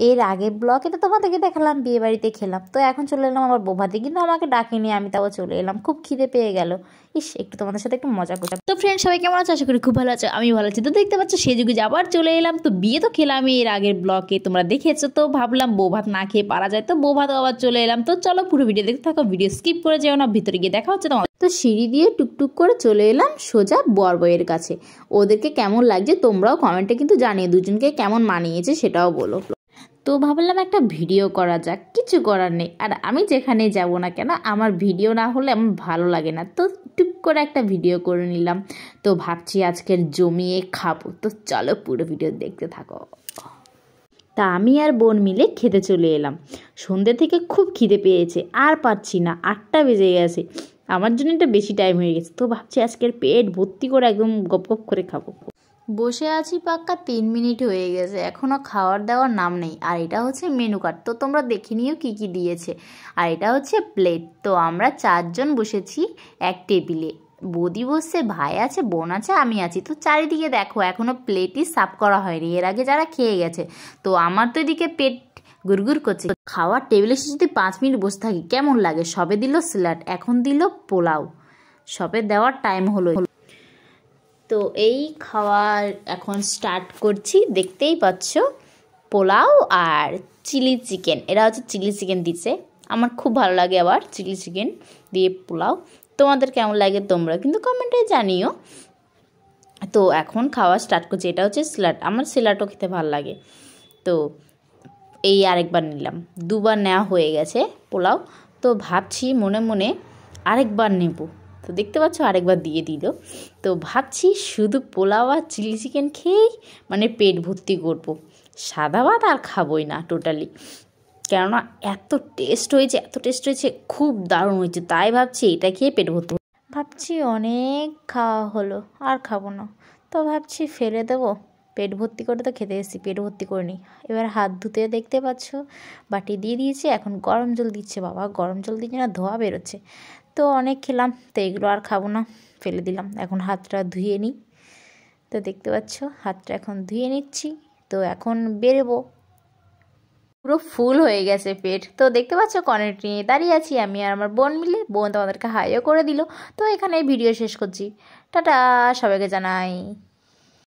এর আগের ব্লগে তো তোমাদেরকে দেখালাম বিয়ে বাড়িতে খেলাম, তো এখন চলে এলাম আমার বৌভাতে, কিন্তু আমাকে ডাকেনি, আমি তাও চলে এলাম। খুব খিদে পেয়ে গেল, ইস একটু তোমাদের সাথে একটু মজা করতাম। তো ফ্রেন্ড সবাই কেমন আছো? আশা করি খুব ভালো আছো, আমি ভালো আছি। তো দেখতে পাচ্ছ সেই যুগে আবার চলে এলাম। তো বিয়ে তো খেলাম এর আগের ব্লগে, তোমরা দেখেছো, তো ভাবলাম বৌভাত না খেয়ে পারা যায়, তো বৌভাতও আবার চলে এলাম। তো চলো পুরো ভিডিও দেখতে থাকো, ভিডিও স্কিপ করে যেও না, ভিতরে গিয়ে দেখা হচ্ছে তোমার। তো সিঁড়ি দিয়ে টুকটুক করে চলে এলাম সোজা বর বউয়ের কাছে। ওদেরকে কেমন লাগছে তোমরাও কমেন্টে কিন্তু জানিয়ে, দুজনকে কেমন মানিয়েছে সেটাও বলো। তো ভাবলাম একটা ভিডিও করা যাক, কিছু করার নেই, আর আমি যেখানে যাব না কেন আমার ভিডিও না হলে আমার ভালো লাগে না, তো টুক করে একটা ভিডিও করে নিলাম। তো ভাবছি আজকের জমিয়ে খাবো, তো চলো পুরো ভিডিও দেখতে থাকো। তা আমি আর বোন মিলে খেতে চলে এলাম। সন্ধ্যে থেকে খুব খিদে পেয়েছে, আর পারছি না, 8টা বেজে গেছে, আমার জন্য এটা বেশি টাইম হয়ে গেছে। তো ভাবছি আজকের পেট ভর্তি করে একদম গপ গপ করে খাবো। বসে আছি পাক্কা 3 মিনিট হয়ে গেছে, এখনও খাওয়ার দেওয়ার নাম নেই। আর এটা হচ্ছে মেনু কার্ড, তো তোমরা দেখে নিও কী কী দিয়েছে। আর এটা হচ্ছে প্লেট। তো আমরা 4 জন বসেছি এক টেবিলে, বৌদি বসছে, ভাই আছে, বোন আছে, আমি আছি। তো চারিদিকে দেখো এখনও প্লেটই সাফ করা হয়নি, এর আগে যারা খেয়ে গেছে। তো আমার তো এদিকে পেট গুড়গুড় করছে। খাওয়ার টেবিলে এসে যদি 5 মিনিট বসে থাকি কেমন লাগে। সবে দিল স্যালাড, এখন দিল পোলাও, সবে দেওয়ার টাইম হলো। তো এই খাওয়ার এখন স্টার্ট করছি, দেখতেই পাচ্ছ পোলাও আর চিলি চিকেন। এরা হচ্ছে চিলি চিকেন দিচ্ছে, আমার খুব ভালো লাগে আবার চিলি চিকেন দিয়ে পোলাও। তোমাদের কেমন লাগে তোমরা কিন্তু কমেন্টে জানিও। তো এখন খাওয়া স্টার্ট করছি। এটা হচ্ছে স্যালাড, আমার স্যালাডও খেতে ভালো লাগে। তো এই আরেকবার নিলাম, 2বার নেওয়া হয়ে গেছে পোলাও। তো ভাবছি মনে মনে আরেকবার নেব। তো দেখতে পাচ্ছ আরেকবার দিয়ে দিল। তো ভাবছি শুধু পোলাও আর চিলি চিকেন খেয়েই মানে পেট ভর্তি করবো, সাদা ভাত আর খাবোই না টোটালি। কেননা এত টেস্ট হয়েছে, এত টেস্ট হয়েছে, খুব দারুণ হয়েছে। তাই ভাবছি এটা খেয়ে পেট ভর্তি। ভাবছি অনেক খাওয়া হলো, আর খাবো না। তো ভাবছি ফেলে দেবো, পেট ভর্তি করে তো খেতে এসেছি, পেট ভর্তি করে নিই। এবার হাত ধুতে দেখতে পাচ্ছ বাটি দিয়ে দিয়েছে, এখন গরম জল দিচ্ছে। বাবা গরম জল দিচ্ছে না, ধোয়া বেরোচ্ছে। তো অনেক খেলাম, তো এগুলো আর খাবো না, ফেলে দিলাম। এখন হাতটা ধুয়ে নিই। তো দেখতে পাচ্ছ হাতটা এখন ধুয়ে নিচ্ছি। তো এখন বেরোবো, পুরো ফুল হয়ে গেছে পেট। তো দেখতে পাচ্ছ কর্নেট নিয়ে দাঁড়িয়ে আছি আমি আর আমার বোন মিলে। বোন তোমাদেরকে হাইও করে দিল। তো এখানে ভিডিও শেষ করছি, টাটা, সবাইকে জানাই।